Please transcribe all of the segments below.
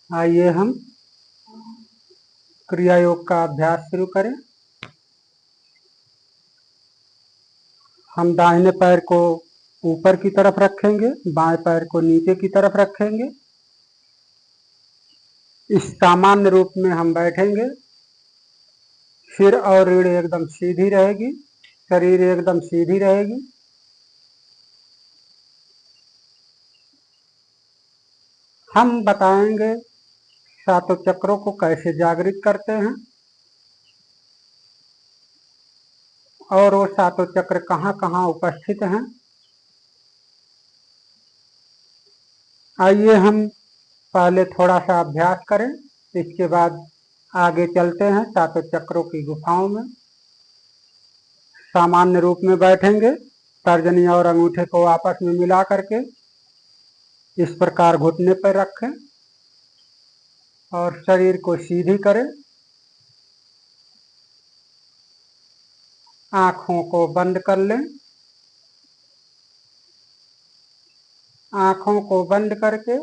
आइए हम क्रिया योग का अभ्यास शुरू करें। हम दाहिने पैर को ऊपर की तरफ रखेंगे, बाएं पैर को नीचे की तरफ रखेंगे। इस सामान्य रूप में हम बैठेंगे। सिर और रीढ़ एकदम सीधी रहेगी, शरीर एकदम सीधी रहेगी। हम बताएंगे सातों चक्रों को कैसे जागृत करते हैं और वो सातों चक्र कहाँ कहाँ उपस्थित हैं। आइए हम पहले थोड़ा सा अभ्यास करें, इसके बाद आगे चलते हैं सातों चक्रों की गुफाओं में। सामान्य रूप में बैठेंगे, तर्जनी और अंगूठे को आपस में मिला करके इस प्रकार घुटने पर रखें और शरीर को सीधी करें। आंखों को बंद कर लें। आंखों को बंद करके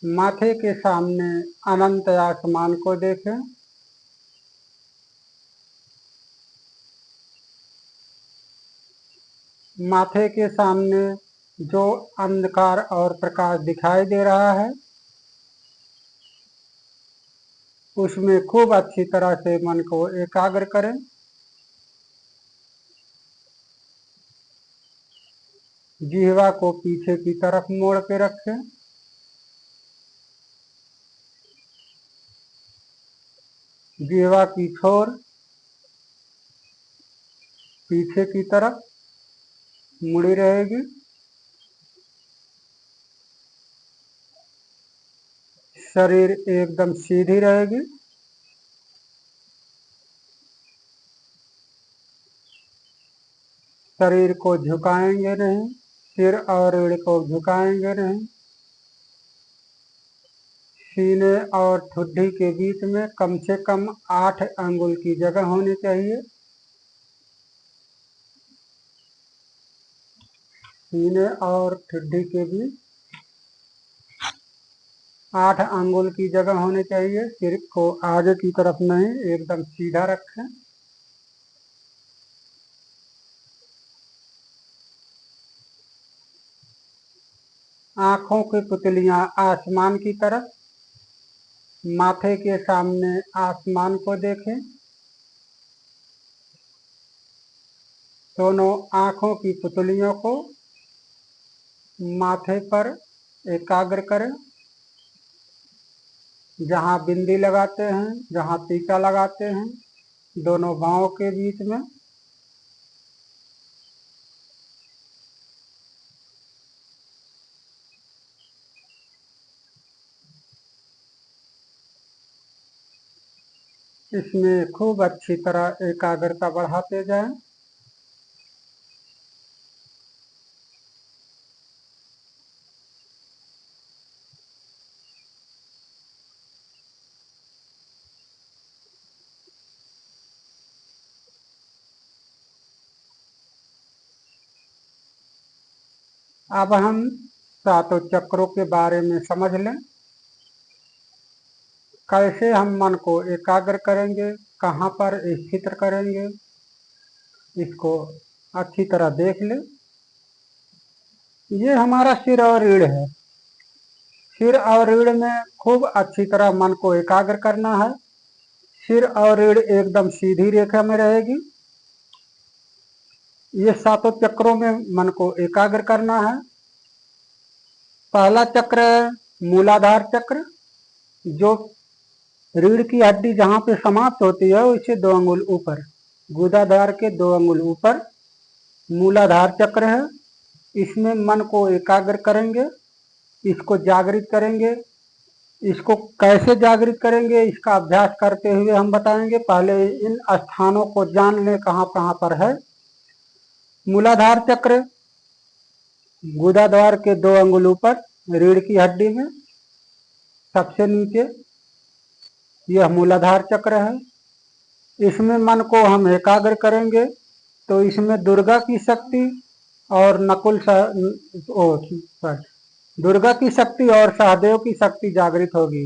माथे के सामने अनंत आसमान को देखें। माथे के सामने जो अंधकार और प्रकाश दिखाई दे रहा है उसमें खूब अच्छी तरह से मन को एकाग्र करें। जिह्वा को पीछे की तरफ मोड़ के रखें। जिह्वा की छोर पीछे की तरफ मुड़ी रहेगी। शरीर एकदम सीधी रहेगी। शरीर को झुकाएंगे नहीं, सिर और रीढ़ को झुकाएंगे नहीं। सीने और ठुड्डी के बीच में कम से कम 8 अंगुल की जगह होनी चाहिए। सीने और ठुड्डी के बीच 8 अंगुल की जगह होनी चाहिए। सिर को आगे की तरफ नहीं, एकदम सीधा रखें। आंखों की पुतलियां आसमान की तरफ, माथे के सामने आसमान को देखें। दोनों आंखों की पुतलियों को माथे पर एकाग्र करें। जहां बिंदी लगाते हैं, जहां टीका लगाते हैं, दोनों बाहों के बीच में। इसमें खूब अच्छी तरह एकाग्रता बढ़ाते जाएं। अब हम सातों चक्रों के बारे में समझ लें। कैसे हम मन को एकाग्र करेंगे, कहाँ पर स्थित करेंगे, इसको अच्छी तरह देख लें। ये हमारा सिर और रीढ़ है। सिर और रीढ़ में खूब अच्छी तरह मन को एकाग्र करना है। सिर और रीढ़ एकदम सीधी रेखा में रहेगी। ये सातों चक्रों में मन को एकाग्र करना है। पहला चक्र है मूलाधार चक्र, जो रीढ़ की हड्डी जहां पे समाप्त होती है उससे 2 अंगुल ऊपर, गुदाधार के 2 अंगुल ऊपर मूलाधार चक्र है। इसमें मन को एकाग्र करेंगे, इसको जागृत करेंगे। इसको कैसे जागृत करेंगे इसका अभ्यास करते हुए हम बताएंगे। पहले इन स्थानों को जान लें कहाँ कहाँ पर है। मूलाधार चक्र गुदाद्वार के 2 अंगुल ऊपर, रीढ़ की हड्डी में सबसे नीचे, यह मूलाधार चक्र है। इसमें मन को हम एकाग्र करेंगे तो इसमें दुर्गा की शक्ति और दुर्गा की शक्ति और सहदेव की शक्ति जागृत होगी।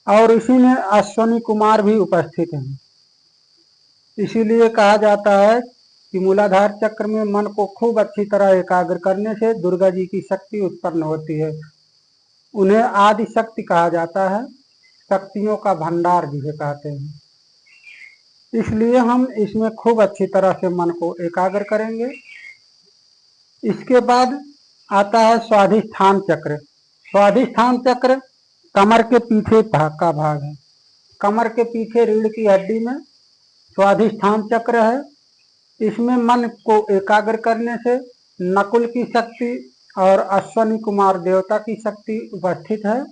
और इसी में अश्वनी कुमार भी उपस्थित हैं। इसीलिए कहा जाता है कि मूलाधार चक्र में मन को खूब अच्छी तरह एकाग्र करने से दुर्गा जी की शक्ति उत्पन्न होती है। उन्हें आदि शक्ति कहा जाता है, शक्तियों का भंडार जिसे कहते हैं। इसलिए हम इसमें खूब अच्छी तरह से मन को एकाग्र करेंगे। इसके बाद आता है स्वाधिष्ठान चक्र। स्वाधिष्ठान चक्र कमर के पीछे भाग का भाग है। कमर के पीछे रीढ़ की हड्डी में स्वाधिष्ठान चक्र है। इसमें मन को एकाग्र करने से नकुल की शक्ति और अश्वनी कुमार देवता की शक्ति उपस्थित है।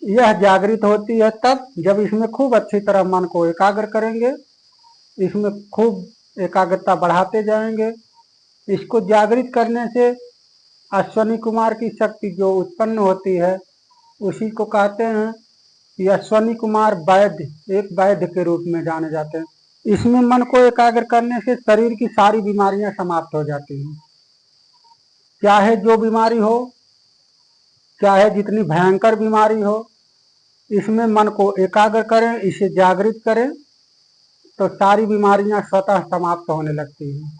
यह जागृत होती है तब जब इसमें खूब अच्छी तरह मन को एकाग्र करेंगे। इसमें खूब एकाग्रता बढ़ाते जाएंगे। इसको जागृत करने से अश्वनी कुमार की शक्ति जो उत्पन्न होती है उसी को कहते हैं कि अश्वनी कुमार वैद्य, एक वैद्य के रूप में जाने जाते हैं। इसमें मन को एकाग्र करने से शरीर की सारी बीमारियां समाप्त हो जाती हैं। चाहे जो बीमारी हो, चाहे जितनी भयंकर बीमारी हो, इसमें मन को एकाग्र करें, इसे जागृत करें तो सारी बीमारियां स्वतः समाप्त होने लगती हैं।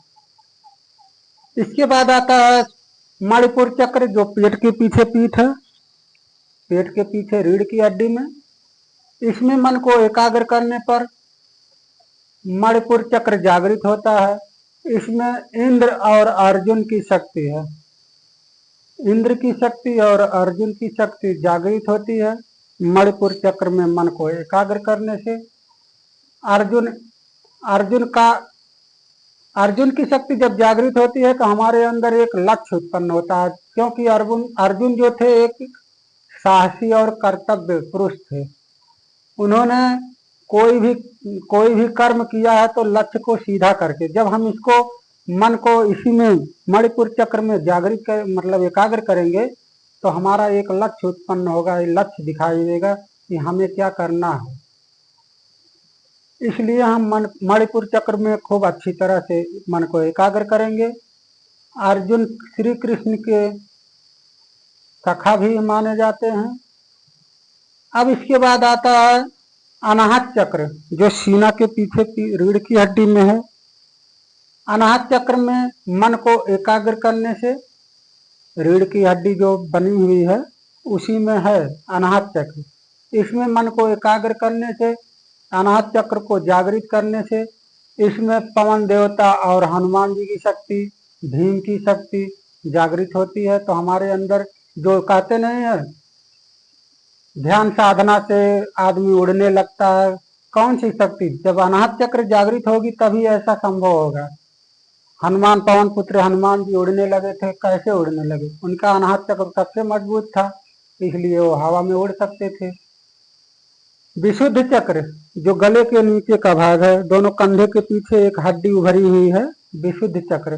इसके बाद आता है मणिपुर चक्र जो पेट के पीछे पीठ है, पेट के पीछे रीढ़ की हड्डी में। इसमें मन को एकाग्र करने पर मणिपुर चक्र जागृत होता है। इसमें इंद्र और अर्जुन की शक्ति है। इंद्र की शक्ति और अर्जुन की शक्ति जागृत होती है। मणिपुर चक्र में मन को एकाग्र करने से अर्जुन अर्जुन की शक्ति जब जागृत होती है तो हमारे अंदर एक लक्ष्य उत्पन्न होता है, क्योंकि अर्जुन जो थे एक साहसी और कर्तव्य पुरुष थे। उन्होंने कोई भी कर्म किया है तो लक्ष्य को सीधा करके। जब हम इसको मन को इसी में मणिपुर चक्र में जागृत कर मतलब एकाग्र करेंगे तो हमारा एक लक्ष्य उत्पन्न होगा, एक लक्ष्य दिखाई देगा कि हमें क्या करना है। इसलिए हम मणिपुर चक्र में खूब अच्छी तरह से मन को एकाग्र करेंगे। अर्जुन श्री कृष्ण के सखा भी माने जाते हैं। अब इसके बाद आता है अनाहत चक्र जो सीना के पीछे रीढ़ की हड्डी में है। अनाहत चक्र में मन को एकाग्र करने से रीढ़ की हड्डी जो बनी हुई है उसी में है अनाहत चक्र। इसमें मन को एकाग्र करने से, अनाहत चक्र को जागृत करने से इसमें पवन देवता और हनुमान जी की शक्ति, भीम की शक्ति जागृत होती है। तो हमारे अंदर जो कहते नहीं है ध्यान साधना से आदमी उड़ने लगता है, कौन सी शक्ति? जब अनाहत चक्र जागृत होगी तभी ऐसा संभव होगा। हनुमान, पवन पुत्र हनुमान जी उड़ने लगे थे। कैसे उड़ने लगे? उनका अनाहत चक्र सबसे मजबूत था, इसलिए वो हवा में उड़ सकते थे। विशुद्ध चक्र जो गले के नीचे का भाग है, दोनों कंधे के पीछे एक हड्डी उभरी हुई है, विशुद्ध चक्र।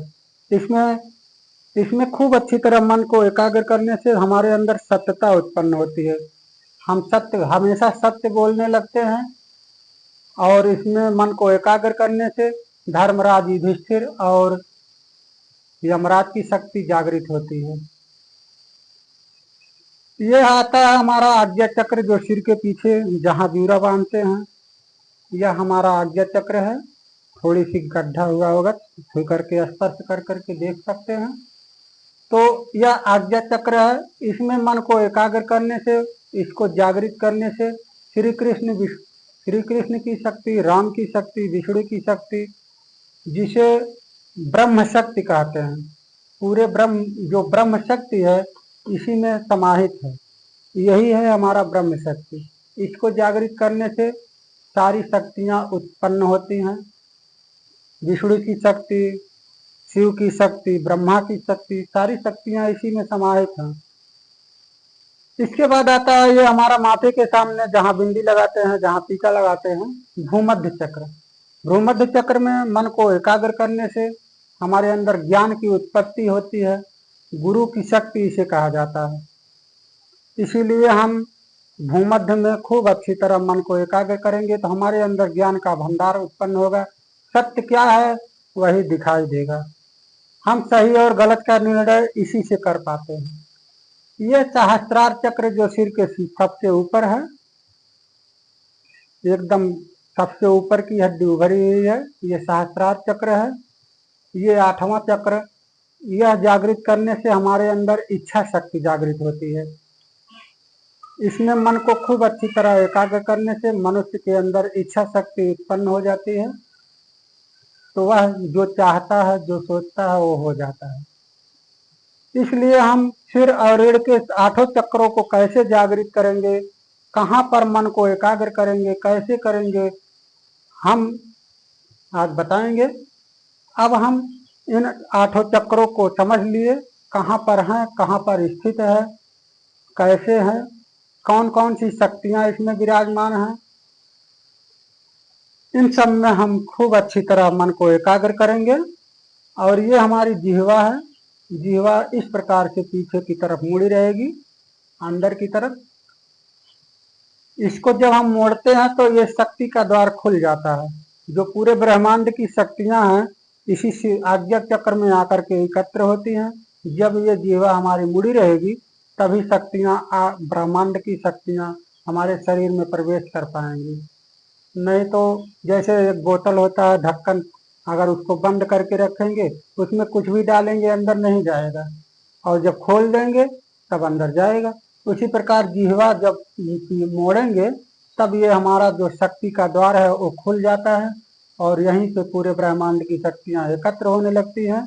इसमें खूब अच्छी तरह मन को एकाग्र करने से हमारे अंदर सत्यता उत्पन्न होती है। हम हमेशा सत्य बोलने लगते हैं। और इसमें मन को एकाग्र करने से धर्मराज युधिष्ठिर और यमराज की शक्ति जागृत होती है। यह आता है हमारा आज्ञा चक्र जो सिर के पीछे जहां जूरा बांधते हैं, यह हमारा आज्ञा चक्र है। थोड़ी सी गड्ढा हुआ होगा, छू करके स्पर्श कर करके देख सकते हैं। तो यह आज्ञा चक्र है। इसमें मन को एकाग्र करने से, इसको जागृत करने से श्री कृष्ण की शक्ति, राम की शक्ति, विष्णु की शक्ति, जिसे ब्रह्म शक्ति कहते हैं, पूरे ब्रह्म शक्ति है इसी में समाहित है। यही है हमारा ब्रह्म शक्ति। इसको जागृत करने से सारी शक्तियां उत्पन्न होती हैं। विष्णु की शक्ति, शिव की शक्ति, ब्रह्मा की शक्ति, सारी शक्तियां इसी में समाहित हैं। इसके बाद आता है ये हमारा माथे के सामने जहां बिंदी लगाते हैं, जहां टीका लगाते हैं, भूमध्य चक्र। भूमध्य चक्र में मन को एकाग्र करने से हमारे अंदर ज्ञान की उत्पत्ति होती है। गुरु की शक्ति इसे कहा जाता है। इसीलिए हम भूमध्य में खूब अच्छी तरह मन को एकाग्र करेंगे तो हमारे अंदर ज्ञान का भंडार उत्पन्न होगा। सत्य क्या है वही दिखाई देगा। हम सही और गलत का निर्णय इसी से कर पाते हैं। ये सहस्त्रार चक्र जो सिर के सबसे ऊपर है, एकदम सबसे ऊपर की हड्डी उभरी हुई है, ये सहस्त्रार चक्र है। ये 8वां चक्र, यह जागृत करने से हमारे अंदर इच्छा शक्ति जागृत होती है। इसमें मन को खूब अच्छी तरह एकाग्र करने से मनुष्य के अंदर इच्छा शक्ति उत्पन्न हो जाती है, तो वह जो चाहता है, जो सोचता है, वो हो जाता है। इसलिए हम सिर और रीढ़ के 8 चक्रों को कैसे जागृत करेंगे, कहाँ पर मन को एकाग्र करेंगे, कैसे करेंगे, हम आज बताएंगे। अब हम इन 8 चक्रों को समझ लिए, कहाँ पर हैं, कहाँ पर स्थित है, कैसे हैं, कौन कौन सी शक्तियां इसमें विराजमान हैं। इन सब में हम खूब अच्छी तरह मन को एकाग्र करेंगे। और ये हमारी जिह्वा है, जिह्वा इस प्रकार से पीछे की तरफ मुड़ी रहेगी, अंदर की तरफ। इसको जब हम मोड़ते हैं तो ये शक्ति का द्वार खुल जाता है। जो पूरे ब्रह्मांड की शक्तियां हैं इसी आज्ञा चक्र में आकर के एकत्र होती हैं। जब ये जिह्वा हमारी मुड़ी रहेगी तभी शक्तियां, ब्रह्मांड की शक्तियां हमारे शरीर में प्रवेश कर पाएंगी। नहीं तो जैसे एक बोतल होता है, ढक्कन, अगर उसको बंद करके रखेंगे, उसमें कुछ भी डालेंगे अंदर नहीं जाएगा, और जब खोल देंगे तब अंदर जाएगा। उसी प्रकार जिह्वा जब मोड़ेंगे तब ये हमारा जो शक्ति का द्वार है वो खुल जाता है, और यहीं से पूरे ब्रह्मांड की शक्तियां एकत्र होने लगती हैं,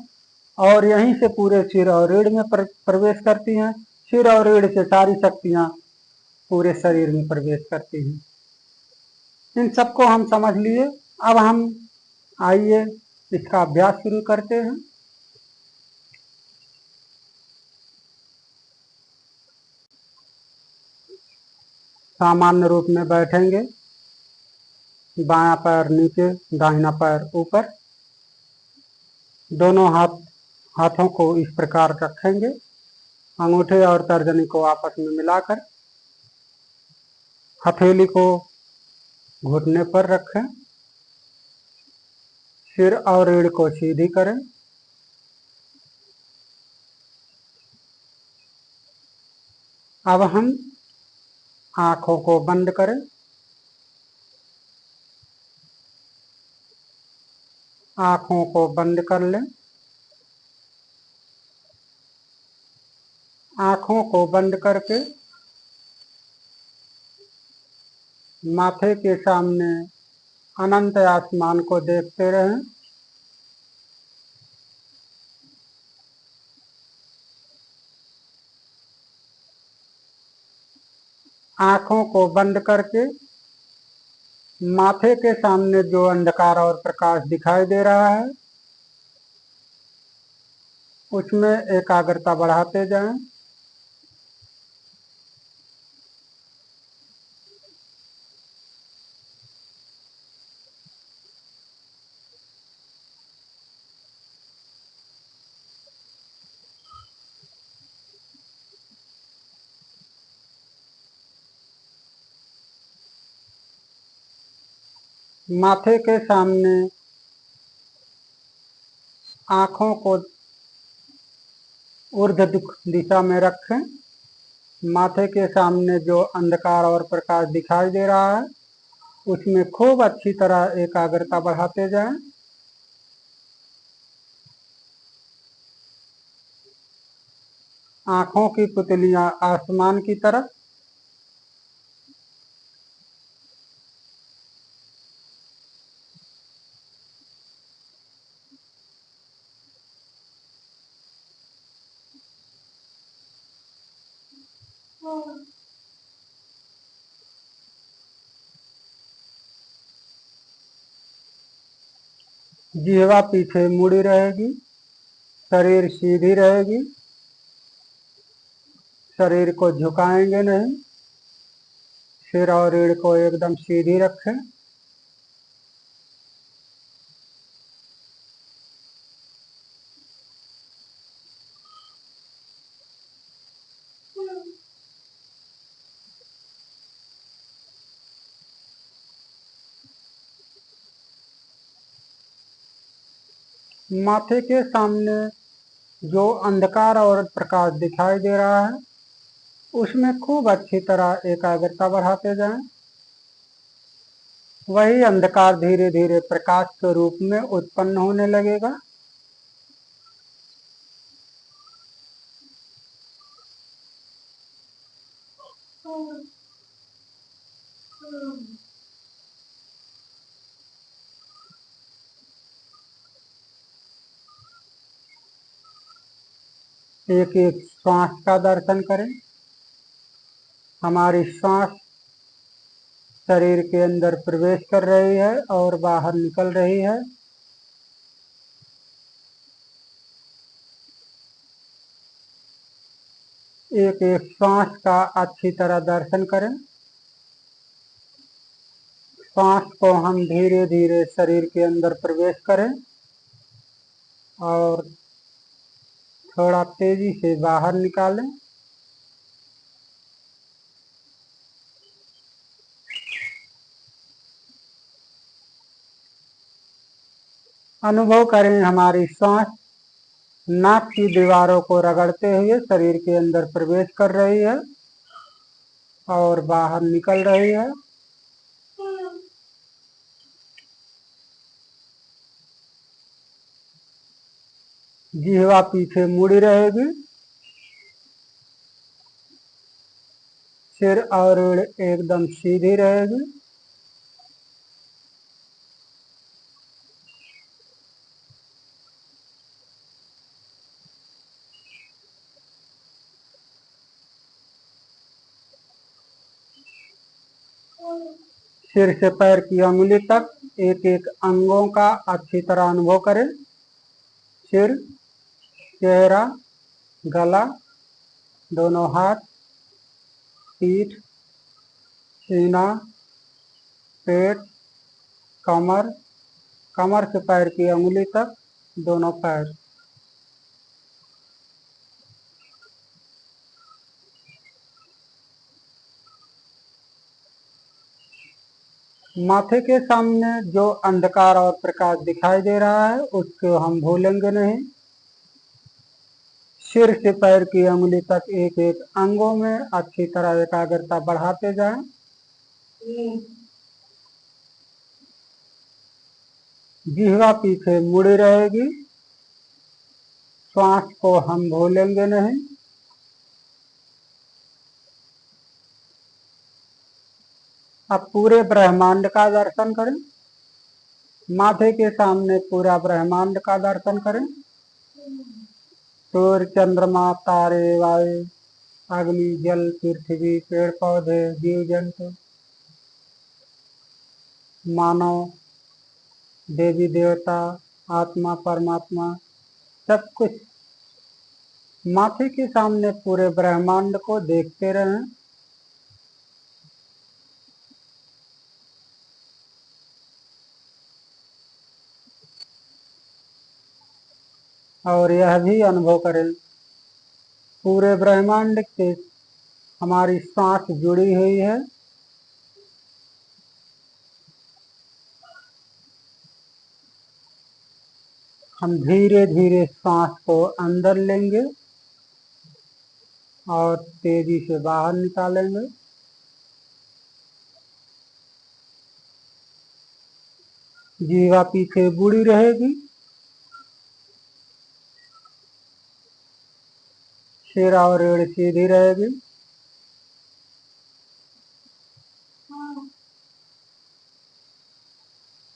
और यहीं से पूरे सिर और रीढ़ में प्रवेश करती हैं। सिर और रीढ़ से सारी शक्तियां पूरे शरीर में प्रवेश करती हैं। इन सबको हम समझ लिए। अब हम आइए इसका अभ्यास शुरू करते हैं। सामान्य रूप में बैठेंगे, बायां पैर नीचे, दाहिना पैर ऊपर, दोनों हाथों को इस प्रकार रखेंगे, अंगूठे और तर्जनी को आपस में मिलाकर, हथेली को घुटने पर रखें, सिर और रीढ़ को सीधी करें। अब हम आंखों को बंद करें, आंखों को बंद कर लें। आंखों को बंद करके माथे के सामने अनंत आसमान को देखते रहें। आंखों को बंद करके माथे के सामने जो अंधकार और प्रकाश दिखाई दे रहा है उसमें एकाग्रता बढ़ाते जाएं। माथे के सामने आंखों को ऊर्ध्व दिशा में रखें। माथे के सामने जो अंधकार और प्रकाश दिखाई दे रहा है उसमें खूब अच्छी तरह एकाग्रता बढ़ाते जाएं। आंखों की पुतलियां आसमान की तरफ, जिह्वा पीछे मुड़ी रहेगी, शरीर सीधी रहेगी, शरीर को झुकाएंगे नहीं, सिर और रीढ़ को एकदम सीधी रखें। माथे के सामने जो अंधकार और प्रकाश दिखाई दे रहा है उसमें खूब अच्छी तरह एकाग्रता बढ़ाते जाएं। वही अंधकार धीरे धीरे प्रकाश के रूप में उत्पन्न होने लगेगा। एक एक श्वास का दर्शन करें। हमारी श्वास शरीर के अंदर प्रवेश कर रही है और बाहर निकल रही है। एक एक श्वास का अच्छी तरह दर्शन करें। श्वास को हम धीरे धीरे शरीर के अंदर प्रवेश करें और थोड़ा तेजी से बाहर निकालें। अनुभव करें हमारी श्वास नाक की दीवारों को रगड़ते हुए शरीर के अंदर प्रवेश कर रही है और बाहर निकल रही है। जिह्वा पीछे मुड़ी रहेगी। सिर और रीढ़ एकदम सीधी रहेगी। सिर से पैर की अंगुली तक एक एक अंगों का अच्छी तरह अनुभव करें। सिर, चेहरा, गला, दोनों हाथ, पीठ, सीना, पेट, कमर, कमर से पैर की अंगुली तक दोनों पैर। माथे के सामने जो अंधकार और प्रकाश दिखाई दे रहा है उसको हम भूलेंगे नहीं। सिर से पैर की अंगुली तक एक एक अंगों में अच्छी तरह एकाग्रता बढ़ाते जाएं। जिह्वा पीछे मुड़ी रहेगी। श्वास को हम भूलेंगे नहीं। अब पूरे ब्रह्मांड का दर्शन करें। माथे के सामने पूरा ब्रह्मांड का दर्शन करें। सूर्य, चंद्रमा, तारे, वायु, अग्नि, जल, पृथ्वी, पेड़ पौधे, जीव जंतु, मानव, देवी देवता, आत्मा, परमात्मा, सब कुछ माथे के सामने पूरे ब्रह्मांड को देखते रहें। और यह भी अनुभव करें पूरे ब्रह्मांड से हमारी सांस जुड़ी हुई है। हम धीरे धीरे सांस को अंदर लेंगे और तेजी से बाहर निकालेंगे। जीवा पीछे बुड़ी रहेगी। सिर और रीढ़ सीधी रहेगी।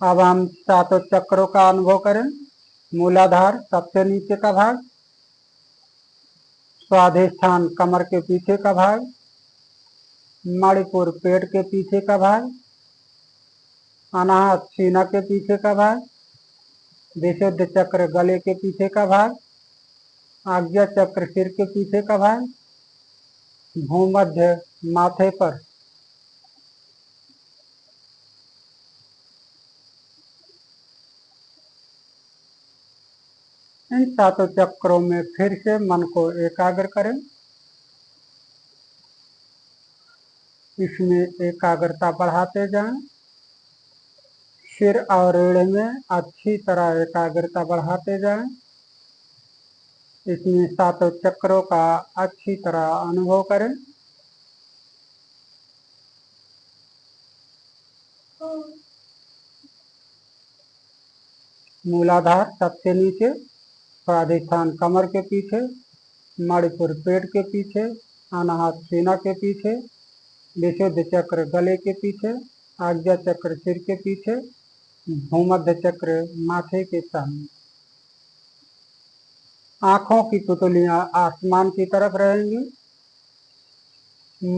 अब हम सातों चक्रों का अनुभव करें। मूलाधार सबसे नीचे का भाग, स्वाधिष्ठान कमर के पीछे का भाग, मणिपुर पेट के पीछे का भाग, अनाहत सीना के पीछे का भाग, विशुद्ध चक्र गले के पीछे का भाग, आज्ञा चक्र सिर के पीछे का भाग, भूमध्य माथे पर, इन सातों चक्रों में फिर से मन को एकाग्र करें। इसमें एकाग्रता बढ़ाते जाएं। सिर और रीढ़ में अच्छी तरह एकाग्रता बढ़ाते जाएं। इसमें सातों चक्रों का अच्छी तरह अनुभव करें। मूलाधार सबसे नीचे, स्वाधिष्ठान कमर के पीछे, मणिपुर पेट के पीछे, अनाहत सीना के पीछे, विशुद्ध चक्र गले के पीछे, आज्ञा चक्र सिर के पीछे, भूमध्य चक्र माथे के सामने। आंखों की पुतलियां आसमान की तरफ रहेंगी।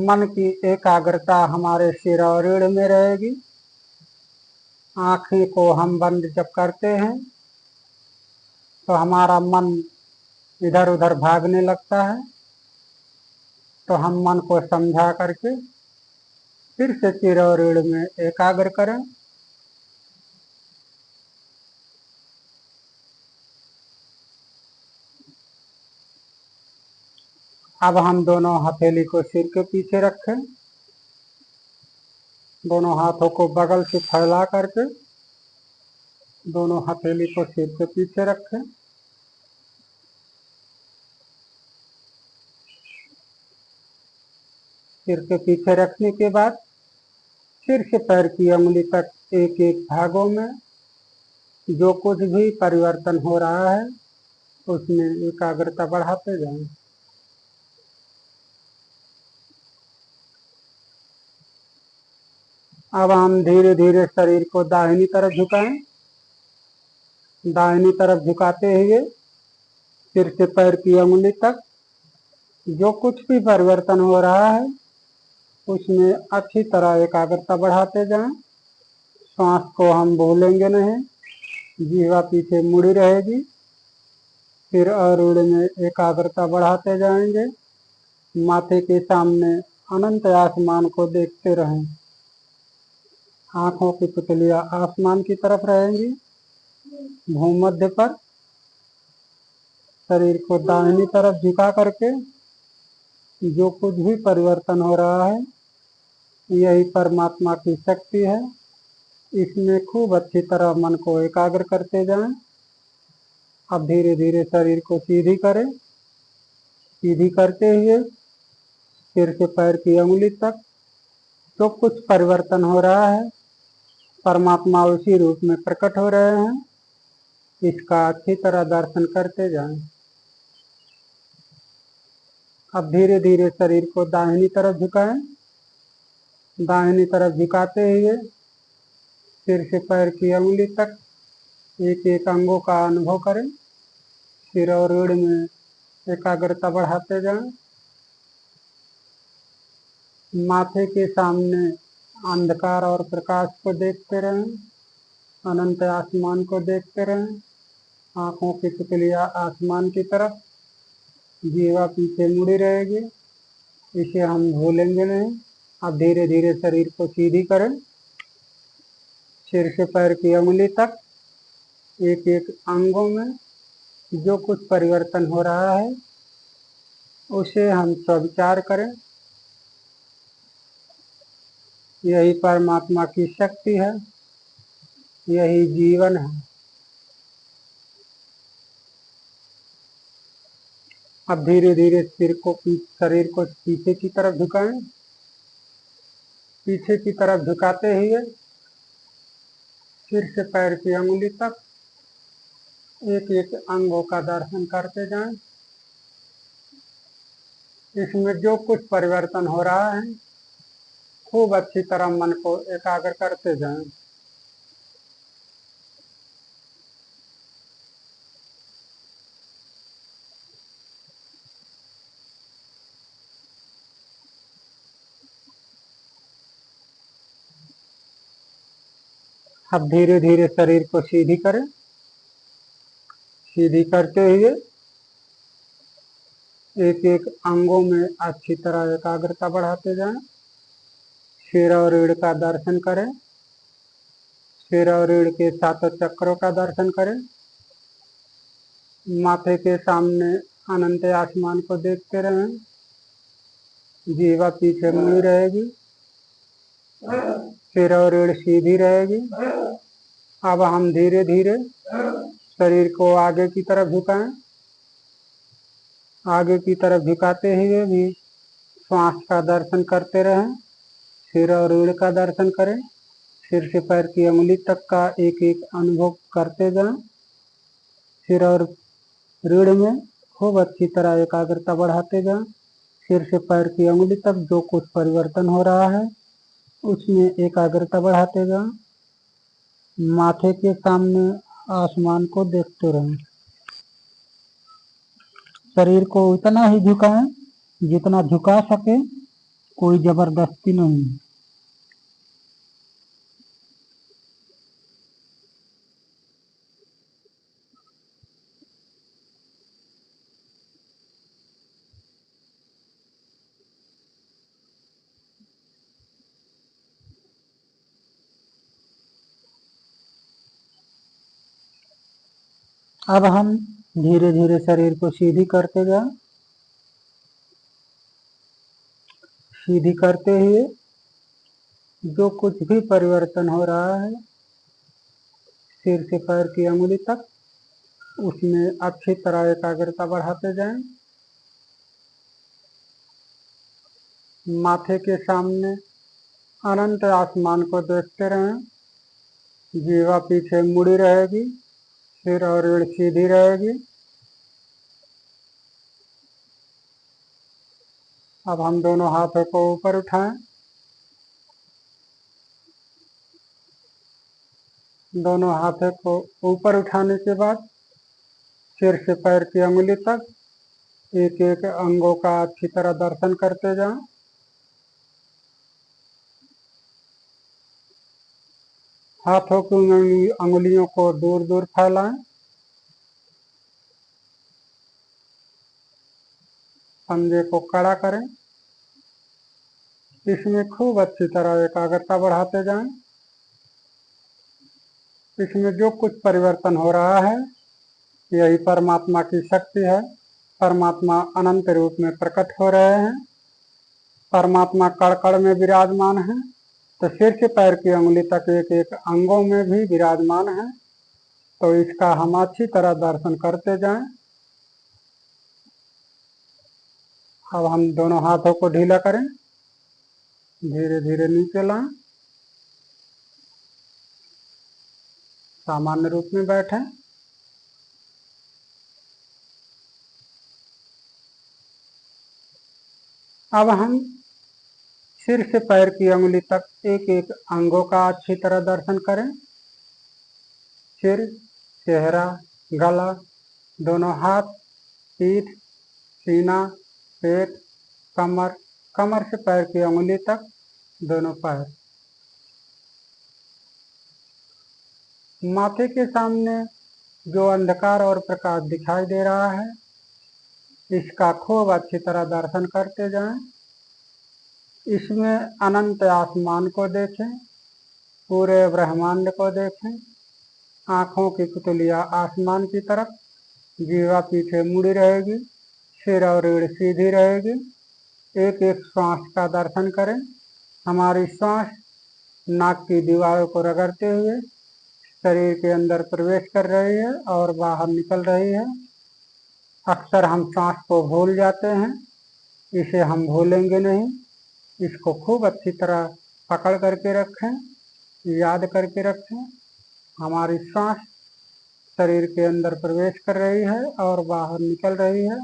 मन की एकाग्रता हमारे सिर और रीढ़ में रहेगी। आंखें को हम बंद जब करते हैं तो हमारा मन इधर उधर भागने लगता है, तो हम मन को समझा करके फिर से सिर और रीढ़ में एकाग्र करें। अब हम दोनों हथेली को सिर के पीछे रखें, दोनों हाथों को बगल से फैला करके दोनों हथेली को सिर के पीछे रखें। सिर के पीछे रखने के बाद सिर से पैर की उंगली तक एक एक भागों में जो कुछ भी परिवर्तन हो रहा है उसमें एकाग्रता बढ़ाते जाएं। अब हम धीरे धीरे शरीर को दाहिनी तरफ झुकाएं। दाहिनी तरफ झुकाते हुए सिर से पैर की उंगली तक जो कुछ भी परिवर्तन हो रहा है उसमें अच्छी तरह एकाग्रता बढ़ाते जाएं। श्वास को हम भूलेंगे नहीं, जीवा पीछे मुड़ी रहेगी। सिर और रीढ़ में एकाग्रता बढ़ाते जाएंगे। माथे के सामने अनंत आसमान को देखते रहें। आंखों की पुतलियां आसमान की तरफ रहेंगी। भूमध्य पर शरीर को दाहिनी तरफ झुका करके जो कुछ भी परिवर्तन हो रहा है यही परमात्मा की शक्ति है। इसमें खूब अच्छी तरह मन को एकाग्र करते जाएं। अब धीरे धीरे शरीर को सीधी करें। सीधी करते हुए सिर से पैर की उंगली तक जो कुछ परिवर्तन हो रहा है परमात्मा उसी रूप में प्रकट हो रहे हैं, इसका अच्छी तरह दर्शन करते जाएं। अब धीरे धीरे शरीर को दाहिनी तरफ झुकाएं। दाहिनी तरफ झुकाते हुए सिर से पैर की उंगली तक एक एक अंगों का अनुभव करें। सिर और रीढ़ में एकाग्रता बढ़ाते जाएं। माथे के सामने अंधकार और प्रकाश को देखते रहें। अनंत आसमान को देखते रहें। आंखों की पुतलियां आसमान की तरफ, जीवा पीछे मुड़ी रहेगी। इसे हम भूलेंगे नहीं। अब धीरे धीरे शरीर को सीधी करें। सिर से पैर की उंगली तक एक एक अंगों में जो कुछ परिवर्तन हो रहा है उसे हम स्विचार करें। यही परमात्मा की शक्ति है, यही जीवन है। अब धीरे धीरे शरीर को पीछे की तरफ झुकाएं। पीछे की तरफ झुकाते हुए सिर से पैर की उंगली तक एक एक अंगों का दर्शन करते जाएं। इसमें जो कुछ परिवर्तन हो रहा है खूब अच्छी तरह मन को एकाग्र करते जाएं। अब धीरे धीरे शरीर को सीधी करें। सीधी करते हुए एक एक अंगों में अच्छी तरह एकाग्रता बढ़ाते जाएं। सिर और रीढ़ का दर्शन करें। सिर और रीढ़ के सातों चक्रों का दर्शन करें। माथे के सामने अनंत आसमान को देखते रहें। जीवा पीछे मुड़ी रहेगी। सिर और रीढ़ सीधी रहेगी। अब हम धीरे धीरे शरीर को आगे की तरफ झुकाएं। आगे की तरफ झुकाते हुए भी श्वास का दर्शन करते रहें। सिर और रीढ़ का दर्शन करें। सिर से पैर की उंगली तक का एक एक अनुभव करते जाएं। सिर और रीढ़ में खूब अच्छी तरह एकाग्रता बढ़ाते जाएं। सिर से पैर की अंगुली तक जो कुछ परिवर्तन हो रहा है उसमें एकाग्रता बढ़ाते जाएं। माथे के सामने आसमान को देखते रहें। शरीर को उतना ही झुकाएं जितना झुका सके, कोई जबरदस्ती नहीं। अब हम धीरे धीरे शरीर को सीधी करते जाएं। सीधी करते हुए जो कुछ भी परिवर्तन हो रहा है सिर से पैर की अंगुली तक, उसमें अच्छी तरह एकाग्रता बढ़ाते जाएं। माथे के सामने अनंत आसमान को देखते रहें। जीवा पीछे मुड़ी रहेगी, सिर और रीढ़ सीधी रहेगी। अब हम दोनों हाथों को ऊपर उठाएं। दोनों हाथों को ऊपर उठाने के बाद सिर से पैर की अंगुली तक एक एक अंगों का अच्छी तरह दर्शन करते जाएं। हाथों की अंगुलियों को दूर दूर फैलाएं। पंजे को कड़ा करें। इसमें खूब अच्छी तरह एकाग्रता बढ़ाते जाएं। इसमें जो कुछ परिवर्तन हो रहा है यही परमात्मा की शक्ति है। परमात्मा अनंत रूप में प्रकट हो रहे हैं। परमात्मा कण कण में विराजमान है, तो सिर से पैर की अंगुली तक एक एक अंगों में भी विराजमान है। तो इसका हम अच्छी तरह दर्शन करते जाएं। अब हम दोनों हाथों को ढीला करें, धीरे धीरे नीचे लाएं, सामान्य रूप में बैठें। अब हम सिर से पैर की अंगुली तक एक एक अंगों का अच्छी तरह दर्शन करें। सिर, चेहरा, गला, दोनों हाथ, पीठ, सीना, पेट, कमर, कमर से पैर की अंगुली तक दोनों पैर। माथे के सामने जो अंधकार और प्रकाश दिखाई दे रहा है इसका खूब अच्छी तरह दर्शन करते जाएं। इसमें अनंत आसमान को देखें, पूरे ब्रह्मांड को देखें। आंखों की पुतलियां आसमान की तरफ, जीवा पीछे मुड़ी रहेगी, सिर और रीढ़ सीधी रहेगी। एक एक श्वास का दर्शन करें। हमारी श्वास नाक की दीवारों को रगड़ते हुए शरीर के अंदर प्रवेश कर रही है और बाहर निकल रही है। अक्सर हम सांस को भूल जाते हैं, इसे हम भूलेंगे नहीं। इसको खूब अच्छी तरह पकड़ करके रखें, याद करके रखें। हमारी सांस शरीर के अंदर प्रवेश कर रही है और बाहर निकल रही है।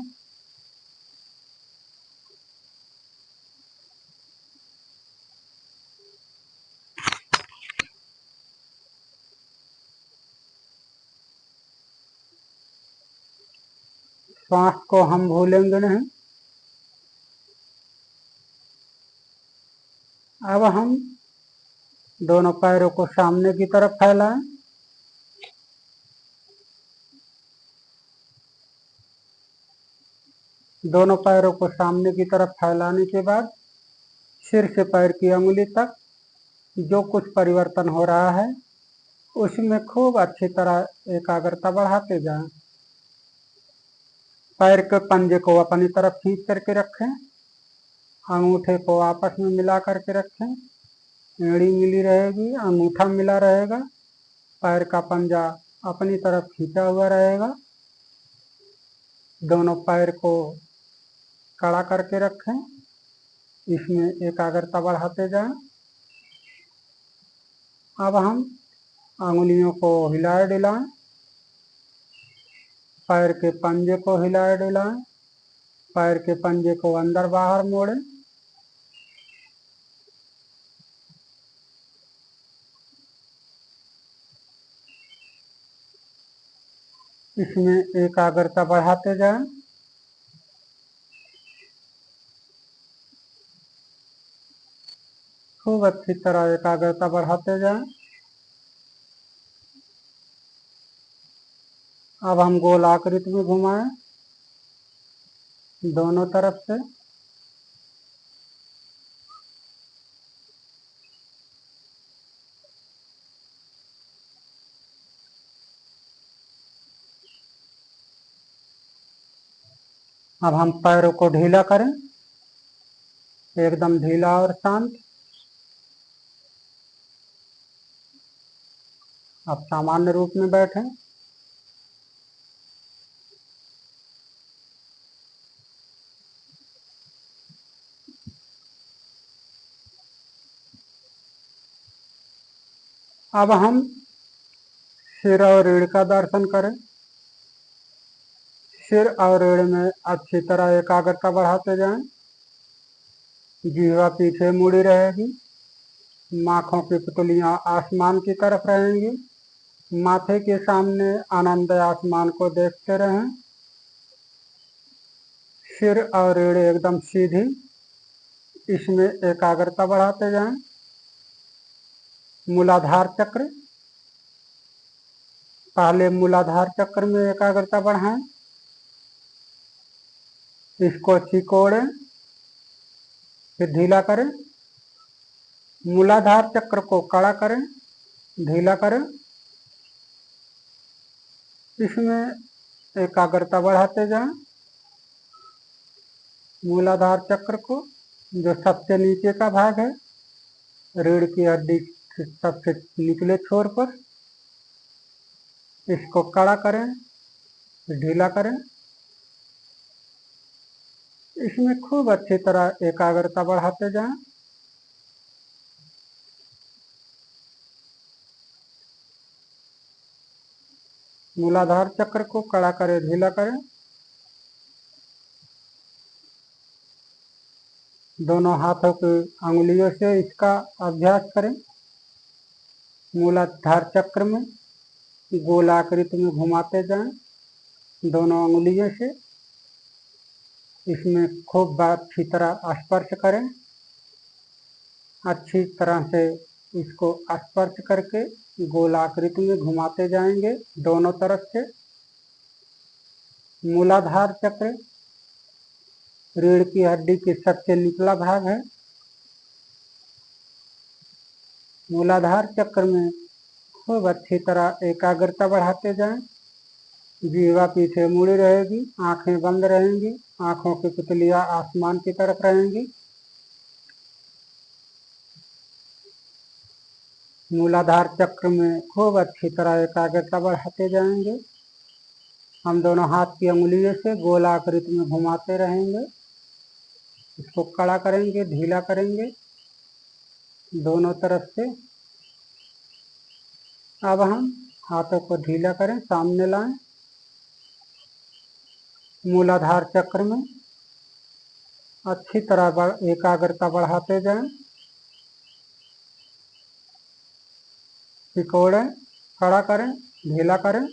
श्वास को हम भूलेंगे नहीं। अब हम दोनों पैरों को सामने की तरफ फैलाएं। दोनों पैरों को सामने की तरफ फैलाने के बाद सिर से पैर की अंगुली तक जो कुछ परिवर्तन हो रहा है उसमें खूब अच्छी तरह एकाग्रता बढ़ाते जाएं। पैर के पंजे को अपनी तरफ खींच करके रखें। अंगूठे को आपस में मिला करके रखें। एड़ी मिली रहेगी, अंगूठा मिला रहेगा, पैर का पंजा अपनी तरफ खींचा हुआ रहेगा। दोनों पैर को कड़ा करके रखें। इसमें एकाग्रता बढ़ाते जाएं। अब हम अंगुलियों को हिलाए डुलाएं। पैर के पंजे को हिलाए डुलाएं, पैर के पंजे को अंदर बाहर मोड़ें। इसमें एकाग्रता बढ़ाते जाएं। खूब अच्छी तरह एकाग्रता बढ़ाते जाएं। अब हम गोल आकृति में घुमाएं दोनों तरफ से। अब हम पैरों को ढीला करें, एकदम ढीला और शांत। अब सामान्य रूप में बैठें। अब हम सिर और रीढ़ का दर्शन करें। सिर और रीढ़ में अच्छी तरह एकाग्रता बढ़ाते जाएं। जीवा पीछे मुड़ी रहेगी, आँखों की पुतलियां आसमान की तरफ रहेंगी। माथे के सामने आनंद आसमान को देखते रहें। सिर और रीढ़ एकदम सीधी, इसमें एकाग्रता बढ़ाते जाएं। मूलाधार चक्र, पहले मूलाधार चक्र में एकाग्रता बढ़ाएं, इसको चिकोड़ें, फिर ढीला करें। मूलाधार चक्र को कड़ा करें, ढीला करें। इसमें एकाग्रता बढ़ाते जाएं। मूलाधार चक्र को, जो सबसे नीचे का भाग है, रीढ़ की हड्डी सबसे निचले छोर पर, इसको कड़ा करें, ढीला करें। इसमें खूब अच्छी तरह एकाग्रता बढ़ाते जाएं। मूलाधार चक्र को कड़ा करें, ढीला करें। दोनों हाथों की अंगुलियों से इसका अभ्यास करें। मूलाधार चक्र में गोलाकृति में घुमाते जाएं दोनों अंगुलियों से। इसमें खूब अच्छी तरह स्पर्श करें। अच्छी तरह से इसको स्पर्श करके गोलाकृति में घुमाते जाएंगे दोनों तरफ से। मूलाधार चक्र रीढ़ की हड्डी के सबसे निचला भाग है। मूलाधार चक्र में खूब अच्छी तरह एकाग्रता बढ़ाते जाएं। जीवा पीछे मुड़ी रहेगी, आंखें बंद रहेंगी, आंखों की पुतलियां आसमान की तरफ रहेंगी। मूलाधार चक्र में खूब अच्छी तरह एकाग्रता बढ़ाते जाएंगे। हम दोनों हाथ की अंगुलियों से गोलाकृति में घुमाते रहेंगे। इसको कड़ा करेंगे, ढीला करेंगे दोनों तरफ से। अब हम हाथों को ढीला करें, सामने लाएं। मूलाधार चक्र में अच्छी तरह एकाग्रता बढ़ाते जाएं। सिकोड़ें, कड़ा करें, ढीला करें।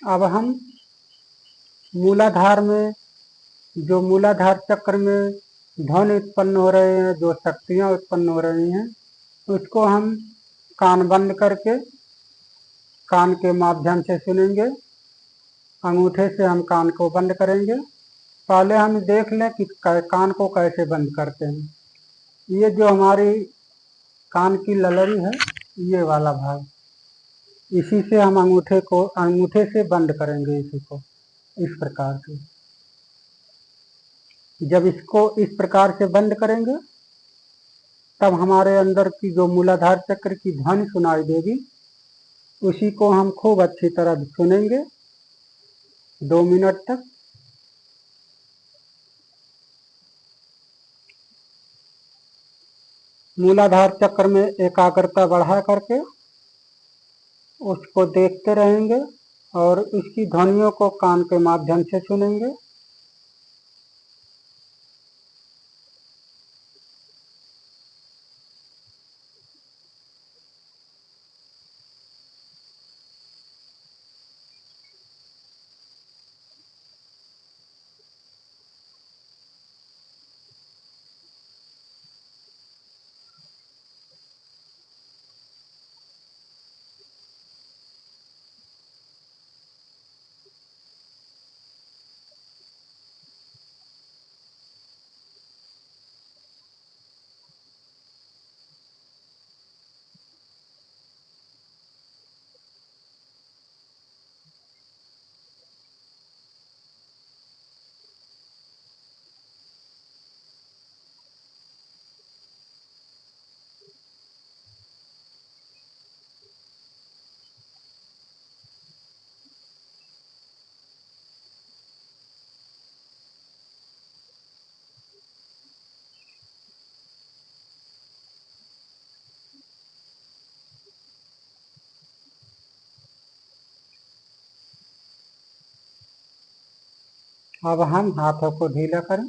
अब हम मूलाधार में, जो मूलाधार चक्र में ध्वनि उत्पन्न हो रहे हैं, जो शक्तियां उत्पन्न हो रही हैं, उसको हम कान बंद करके कान के माध्यम से सुनेंगे। अंगूठे से हम कान को बंद करेंगे। पहले हम देख लें कि कान को कैसे बंद करते हैं। ये जो हमारी कान की ललरी है, ये वाला भाग, इसी से हम अंगूठे से बंद करेंगे इसी को, इस प्रकार से। जब इसको इस प्रकार से बंद करेंगे, तब हमारे अंदर की जो मूलाधार चक्र की ध्वनि सुनाई देगी, उसी को हम खूब अच्छी तरह सुनेंगे 2 मिनट तक। मूलाधार चक्र में एकाग्रता बढ़ा करके उसको देखते रहेंगे और इसकी ध्वनियों को कान के माध्यम से सुनेंगे। अब हम हाथों को ढीला करें,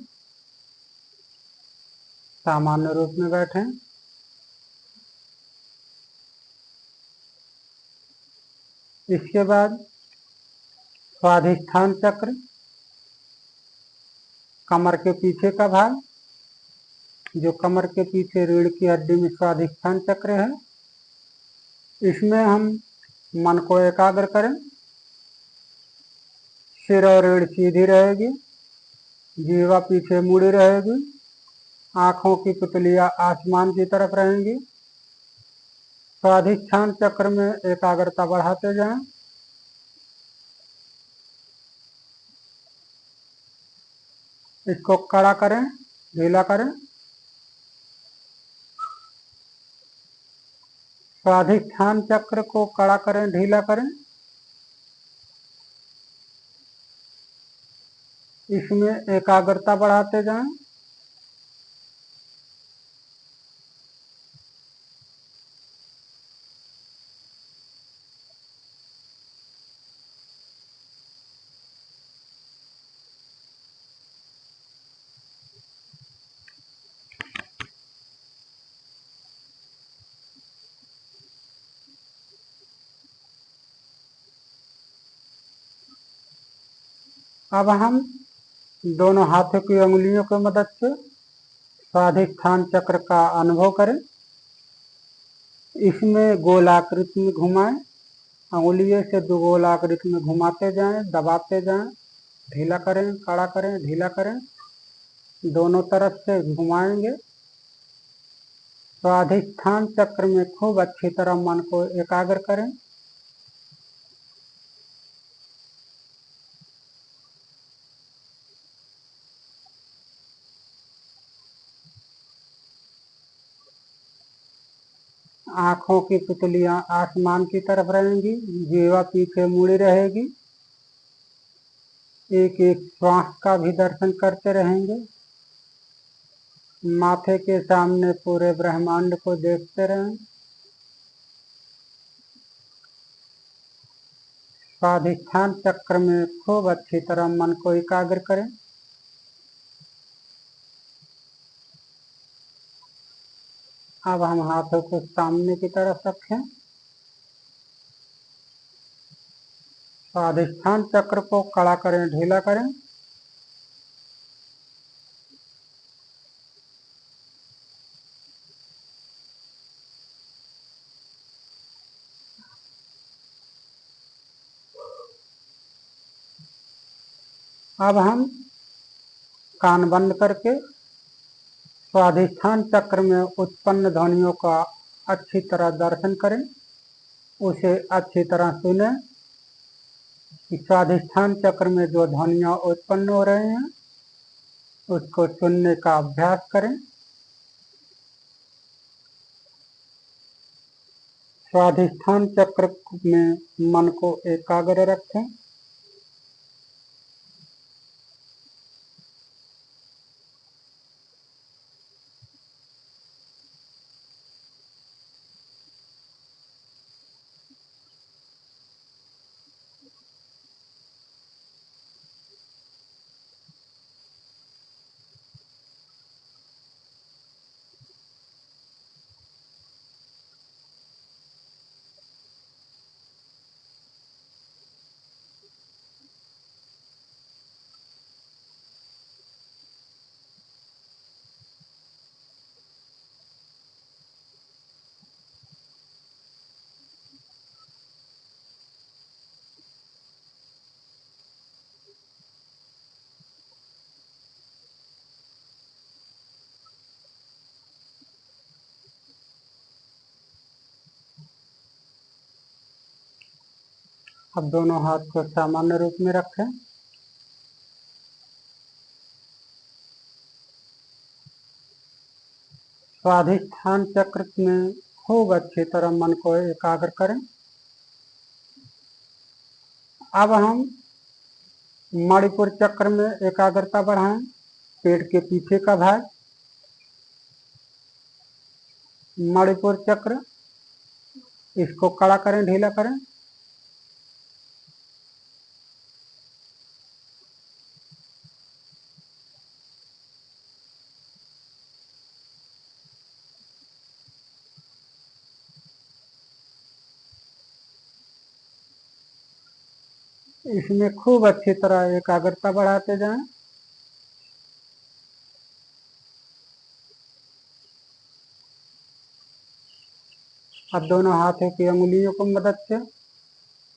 सामान्य रूप में बैठें। इसके बाद स्वाधिष्ठान चक्र, कमर के पीछे का भाग, जो कमर के पीछे रीढ़ की हड्डी में स्वाधिष्ठान चक्र है, इसमें हम मन को एकाग्र करें। सिर और रीढ़ सीधी रहेगी, जीवा पीछे मुड़ी रहेगी, आंखों की पुतलियां आसमान की तरफ रहेंगी। स्वाधिष्ठान चक्र में एकाग्रता बढ़ाते जाएं। इसको कड़ा करें, ढीला करें। स्वाधिष्ठान चक्र को कड़ा करें, ढीला करें। इसमें एकाग्रता बढ़ाते जाएं। अब हम दोनों हाथों की उंगलियों की मदद से स्वाधिष्ठान चक्र का अनुभव करें। इसमें गोलाकृति में घुमाएं, अंगुलियों से दो गोलाकृति में घुमाते जाएं, दबाते जाएं, ढीला करें, कड़ा करें, ढीला करें, दोनों तरफ से घुमाएंगे। स्वाधिष्ठान चक्र में खूब अच्छी तरह मन को एकाग्र करें। आंखों की पुतलियां आसमान की तरफ रहेंगी, जीवा पीछे मुड़ी रहेगी। एक एक श्वास का भी दर्शन करते रहेंगे। माथे के सामने पूरे ब्रह्मांड को देखते रहें। स्वाधिष्ठान चक्र में खूब अच्छी तरह मन को एकाग्र करें। अब हम हाथों को सामने की तरफ रखें। स्वाधिष्ठान चक्र को कड़ा करें, ढीला करें। अब हम कान बंद करके स्वाधिष्ठान चक्र में उत्पन्न ध्वनियों का अच्छी तरह दर्शन करें, उसे अच्छी तरह सुने। स्वाधिष्ठान चक्र में जो ध्वनियां उत्पन्न हो रहे हैं उसको सुनने का अभ्यास करें। स्वाधिष्ठान चक्र में मन को एकाग्र रखें। अब दोनों हाथ को सामान्य रूप में रखें। स्वाधिष्ठान चक्र में खूब अच्छी तरह मन को एकाग्र करें। अब हम मणिपुर चक्र में एकाग्रता बढ़ाएं। पेट के पीछे का भाग मणिपुर चक्र, इसको कड़ा करें, ढीला करें। इसमें खूब अच्छी तरह एकाग्रता बढ़ाते जाएं। अब दोनों हाथों की अंगुलियों को मदद से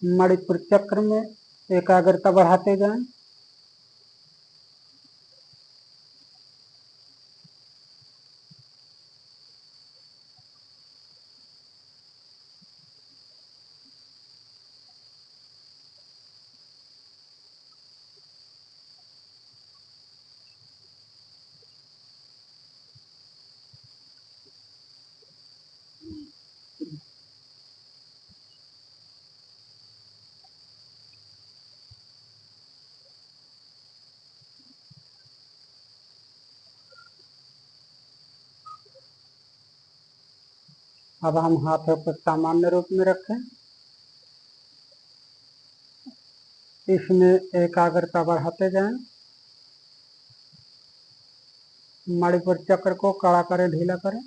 मणिपुर चक्र में एकाग्रता बढ़ाते जाएं। अब हम हाथों को सामान्य रूप में रखें। इसमें एकाग्रता बढ़ाते जाएं। मणिपुर चक्र को कड़ा करें, ढीला करें।